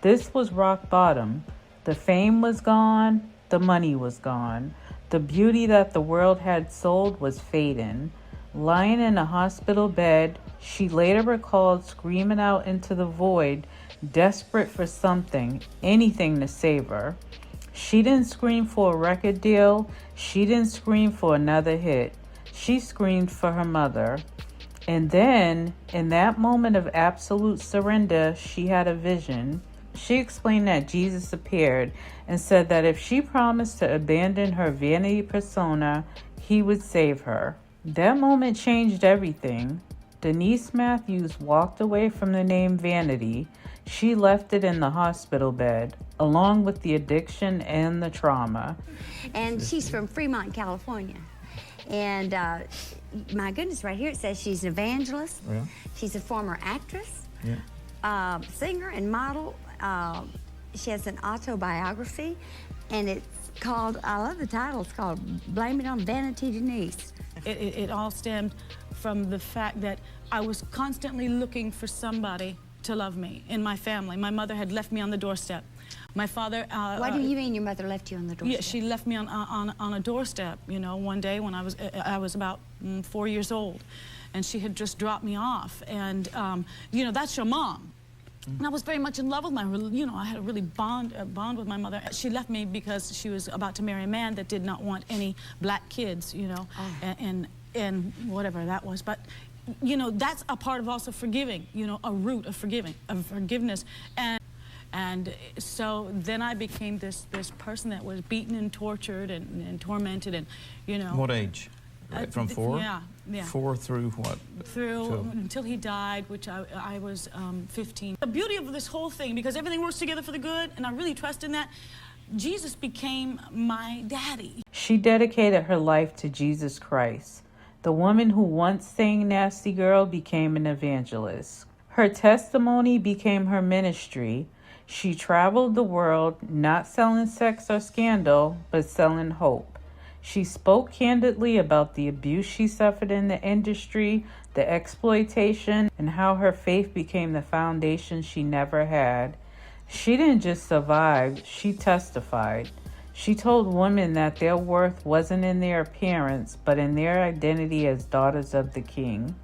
This was rock bottom. The fame was gone. The money was gone. The beauty that the world had sold was fading. Lying in a hospital bed, she later recalled screaming out into the void, desperate for something, anything to save her. She didn't scream for a record deal. She didn't scream for another hit. She screamed for her mother. And then, in that moment of absolute surrender, she had a vision. She explained that Jesus appeared and said that if she promised to abandon her vanity persona, he would save her. That moment changed everything. Denise Matthews walked away from the name Vanity. She left it in the hospital bed, along with the addiction and the trauma. And she's from Fremont, California. And my goodness, right here it says she's an evangelist. Yeah. She's a former actress, Yeah. singer and model. She has an autobiography, and it's called, I love the title, it's called Blame It on Vanity Denise. It all stemmed from the fact that I was constantly looking for somebody to love me in my family. My mother had left me on the doorstep. My father... What do you mean your mother left you on the doorstep? Yeah, she left me on a doorstep, you know, one day when I was about 4 years old. And she had just dropped me off. And, you know, that's your mom. And I was very much in love with I had a really bond with my mother. She left me because she was about to marry a man that did not want any black kids, you know, and whatever that was. But, you know, that's a part of also forgiving, you know, a root of forgiveness. And so then I became this person that was beaten and tortured and tormented and, you know. What age? From 4? Yeah. 4 through what? Until he died, which I was 15. The beauty of this whole thing, because everything works together for the good, and I really trust in that, Jesus became my daddy. She dedicated her life to Jesus Christ. The woman who once sang Nasty Girl became an evangelist. Her testimony became her ministry. She traveled the world, not selling sex or scandal, but selling hope. She spoke candidly about the abuse she suffered in the industry, the exploitation, and how her faith became the foundation she never had. She didn't just survive, she testified. She told women that their worth wasn't in their appearance, but in their identity as daughters of the King.